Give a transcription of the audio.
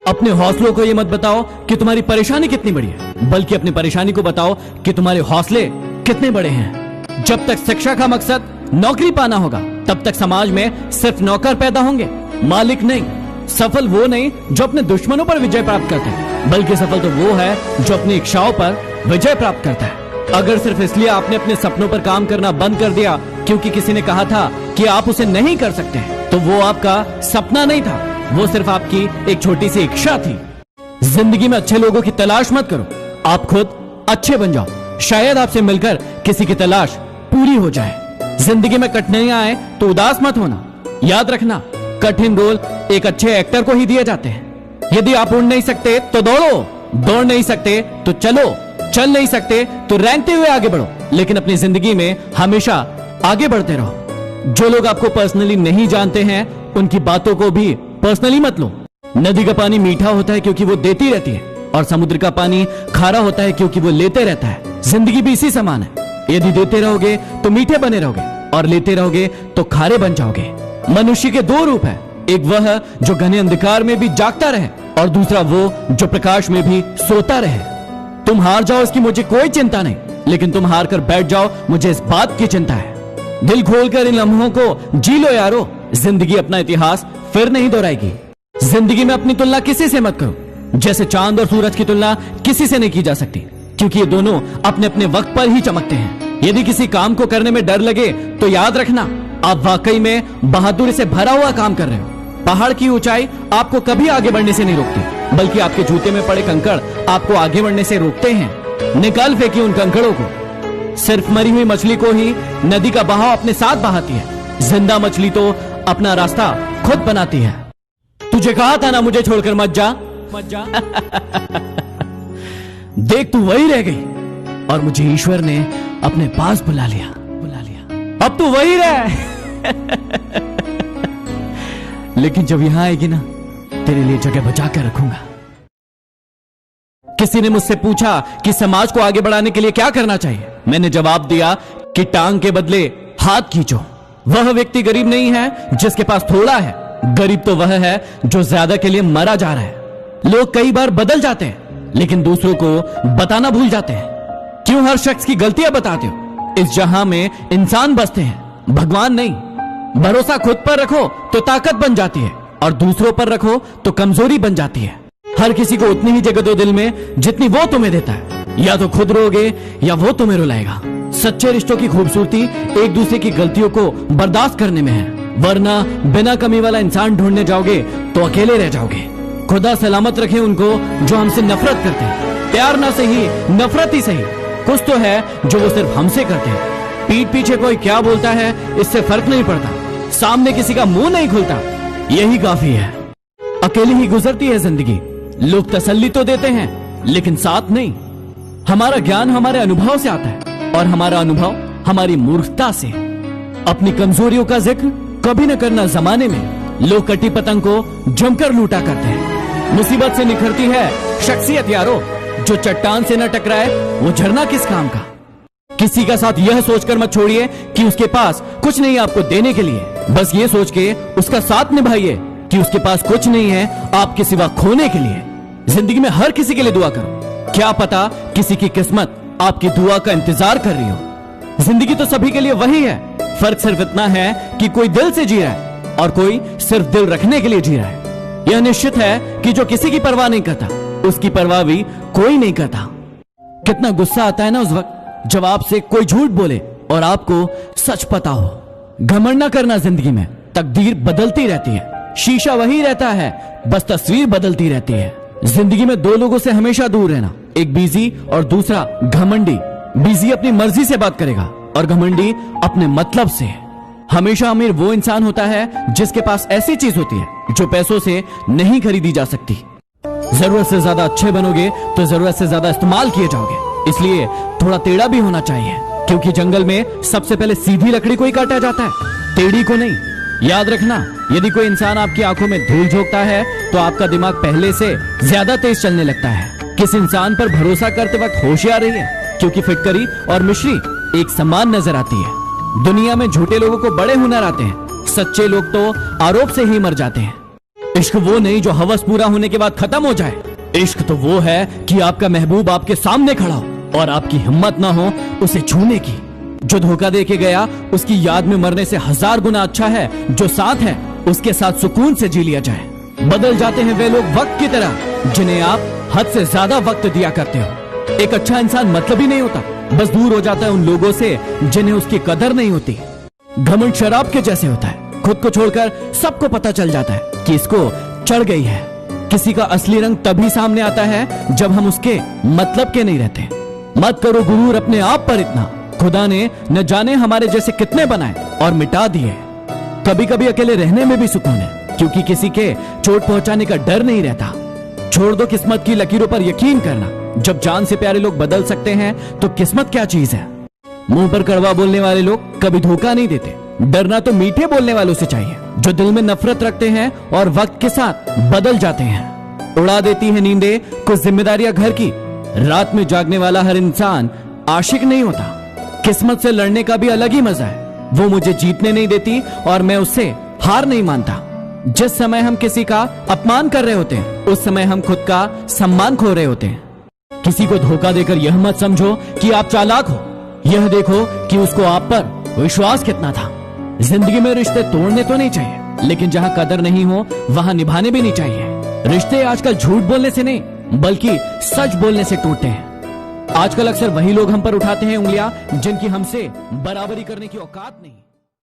अपने हौसलों को ये मत बताओ कि तुम्हारी परेशानी कितनी बड़ी है, बल्कि अपनी परेशानी को बताओ कि तुम्हारे हौसले कितने बड़े हैं। जब तक शिक्षा का मकसद नौकरी पाना होगा, तब तक समाज में सिर्फ नौकर पैदा होंगे, मालिक नहीं। सफल वो नहीं जो अपने दुश्मनों पर विजय प्राप्त करता है, बल्कि सफल तो वो है जो अपनी इच्छाओं पर विजय प्राप्त करता है। अगर सिर्फ इसलिए आपने अपने सपनों पर काम करना बंद कर दिया क्योंकि किसी ने कहा था कि आप उसे नहीं कर सकते, तो वो आपका सपना नहीं था, वो सिर्फ आपकी एक छोटी सी इच्छा थी। जिंदगी में अच्छे लोगों की तलाश मत करो, आप खुद अच्छे बन जाओ। शायद आपसे मिलकर किसी की तलाश पूरी हो जाए। जिंदगी में कठिनाइयां आए तो उदास मत होना। याद रखना, कठिन रोल एक अच्छे एक्टर को ही दिए जाते हैं। यदि आप उड़ नहीं सकते तो दौड़ो, दौड़ नहीं सकते तो चलो, चल नहीं सकते तो रेंगते हुए आगे बढ़ो, लेकिन अपनी जिंदगी में हमेशा आगे बढ़ते रहो। जो लोग आपको पर्सनली नहीं जानते हैं, उनकी बातों को भी पर्सनली मत लो। नदी का पानी मीठा होता है क्योंकि वो देती रहती है, और समुद्र का पानी खारा होता है क्योंकि वो लेते रहता है। जिंदगी भी इसी समान है। यदि देते रहोगे तो मीठे बने रहोगे, और लेते रहोगे तो खारे बन जाओगे। मनुष्य के दो रूप है, एक वह जो घने अंधकार में भी जागता रहे, और दूसरा वो जो प्रकाश में भी सोता रहे। तुम हार जाओ इसकी मुझे कोई चिंता नहीं, लेकिन तुम हार कर बैठ जाओ, मुझे इस बात की चिंता है। दिल खोलकर इन लम्हों को जी लो यारो, जिंदगी अपना इतिहास फिर नहीं दोहराएगी। जिंदगी में अपनी तुलना किसी से मत करो, जैसे चांद और सूरज की तुलना किसी से नहीं की जा सकती, क्योंकि ये दोनों अपने अपने वक्त पर ही चमकते हैं। यदि किसी काम को करने में डर लगे तो याद रखना, आप वाकई में बहादुरी से भरा हुआ काम कर रहे हो। पहाड़ की ऊंचाई आपको कभी आगे बढ़ने से नहीं रोकती, बल्कि आपके जूते में पड़े कंकड़ आपको आगे बढ़ने से रोकते हैं। निकाल फेंकिए उन कंकड़ों को। सिर्फ मरी हुई मछली को ही नदी का बहाव अपने साथ बहाती है, जिंदा मछली तो अपना रास्ता खुद बनाती है। तुझे कहा था ना मुझे छोड़कर मत जा, मत जा। देख तू वही रह गई, और मुझे ईश्वर ने अपने पास बुला लिया। अब तू वही रह। लेकिन जब यहां आएगी ना, तेरे लिए जगह बचा कर रखूंगा। किसी ने मुझसे पूछा कि समाज को आगे बढ़ाने के लिए क्या करना चाहिए। मैंने जवाब दिया कि टांग के बदले हाथ खींचो। वह व्यक्ति गरीब नहीं है जिसके पास थोड़ा है, गरीब तो वह है जो ज्यादा के लिए मरा जा रहा है। लोग कई बार बदल जाते हैं, लेकिन दूसरों को बताना भूल जाते हैं। क्यों हर शख्स की गलतियां बताते हो? इस जहां में इंसान बसते हैं, भगवान नहीं। भरोसा खुद पर रखो तो ताकत बन जाती है, और दूसरों पर रखो तो कमजोरी बन जाती है। हर किसी को उतनी ही जगह दो दिल में जितनी वो तुम्हें देता है। या तो खुद रोगे या वो तुम्हें रुलाएगा। सच्चे रिश्तों की खूबसूरती एक दूसरे की गलतियों को बर्दाश्त करने में है, वरना बिना कमी वाला इंसान ढूंढने जाओगे तो अकेले रह जाओगे। खुदा सलामत रखे उनको जो हमसे नफरत करते हैं। प्यार ना सही, नफरत ही सही, कुछ तो है जो वो सिर्फ हमसे करते हैं। पीठ पीछे कोई क्या बोलता है इससे फर्क नहीं पड़ता, सामने किसी का मुंह नहीं खुलता, यही काफी है। अकेली ही गुजरती है जिंदगी। लोग तसल्ली तो देते हैं, लेकिन साथ नहीं। हमारा ज्ञान हमारे अनुभव से आता है, और हमारा अनुभव हमारी मूर्खता से। अपनी कमजोरियों का जिक्र कभी न करना। जमाने में लोग कटी पतंग को जमकर लूटा करते हैं। मुसीबत से निखरती है शख्सियत यारो, जो चट्टान से न टकराए वो झरना किस काम का। किसी का साथ यह सोचकर मत छोड़िए कि उसके पास कुछ नहीं आपको देने के लिए, बस ये सोच के उसका साथ निभाइए कि उसके पास कुछ नहीं है आपके सिवा खोने के लिए। जिंदगी में हर किसी के लिए दुआ करो, क्या पता किसी की किस्मत आपकी दुआ का इंतजार कर रही हो। जिंदगी तो सभी के लिए वही है, फर्क सिर्फ इतना है कि कोई दिल से जी रहा है और कोई सिर्फ दिल रखने के लिए जी रहा है। यह निश्चित है कि जो किसी की परवाह नहीं करता, उसकी परवाह भी कोई नहीं करता। कितना गुस्सा आता है ना उस वक्त जब आपसे कोई झूठ बोले और आपको सच पता हो। घमंड न करना, जिंदगी में तकदीर बदलती रहती है, शीशा वही रहता है, बस तस्वीर बदलती रहती है। जिंदगी में दो लोगों से हमेशा दूर रहना, एक बिजी और दूसरा घमंडी। बिजी अपनी मर्जी से बात करेगा और घमंडी अपने मतलब से। हमेशा अमीर वो इंसान होता है जिसके पास ऐसी चीज होती है जो पैसों से नहीं खरीदी जा सकती। जरूरत से ज्यादा अच्छे बनोगे तो जरूरत से ज्यादा इस्तेमाल किए जाओगे, इसलिए थोड़ा टेढ़ा भी होना चाहिए, क्योंकि जंगल में सबसे पहले सीधी लकड़ी को ही काटा जाता है, टेढ़ी को नहीं। याद रखना, यदि कोई इंसान आपकी आंखों में धूल झोंकता है तो आपका दिमाग पहले से ज्यादा तेज चलने लगता है। किस इंसान पर भरोसा करते वक्त होशियार रहिए, क्योंकि फिटकरी और मिश्री एक समान नजर आती है। दुनिया में झूठे लोगों को बड़े हुनर आते हैं, सच्चे लोग तो आरोप से ही मर जाते हैं। इश्क वो नहीं जो हवस पूरा होने के बाद खत्म हो जाए। इश्क तो वो है कि आपका महबूब आपके सामने खड़ा हो और आपकी हिम्मत ना हो उसे छूने की। जो धोखा दे के गया उसकी याद में मरने से 1000 गुना अच्छा है जो साथ है उसके साथ सुकून से जी लिया जाए। बदल जाते हैं वे लोग वक्त की तरह जिन्हें आप हद से ज्यादा वक्त दिया करते हो। एक अच्छा इंसान मतलब ही नहीं होता, बस दूर हो जाता है उन लोगों से जिन्हें उसकी कदर नहीं होती। घमंड शराब के जैसे होता है, खुद को छोड़कर सबको पता चल जाता है कि इसको चढ़ गई है। किसी का असली रंग तभी सामने आता है जब हम उसके मतलब के नहीं रहते। मत करो गुरूर अपने आप पर इतना, खुदा ने न जाने हमारे जैसे कितने बनाए और मिटा दिए। कभी कभी अकेले रहने में भी सुकून है क्योंकि किसी के चोट पहुंचाने का डर नहीं रहता। छोड़ दो किस्मत की लकीरों पर यकीन करना। जब जान से प्यारे लोग बदल सकते हैं तो किस्मत क्या चीज है। मुंह पर कड़वा बोलने वाले लोग कभी धोखा नहीं देते। डरना तो मीठे बोलने वालों से चाहिए जो दिल में नफरत रखते हैं और वक्त के साथ बदल जाते हैं। उड़ा देती है नींदें कुछ जिम्मेदारियां घर की। रात में जागने वाला हर इंसान आशिक नहीं होता। किस्मत से लड़ने का भी अलग ही मजा है। वो मुझे जीतने नहीं देती और मैं उससे हार नहीं मानता। जिस समय हम किसी का अपमान कर रहे होते हैं उस समय हम खुद का सम्मान खो रहे होते हैं। किसी को धोखा देकर यह मत समझो कि आप चालाक हो, यह देखो कि उसको आप पर विश्वास कितना था। जिंदगी में रिश्ते तोड़ने तो नहीं चाहिए, लेकिन जहां कदर नहीं हो वहां निभाने भी नहीं चाहिए। रिश्ते आजकल झूठ बोलने से नहीं बल्कि सच बोलने से टूटते हैं। आजकल अक्सर वही लोग हम पर उठाते हैं उंगलियां जिनकी हमसे बराबरी करने की औकात नहीं।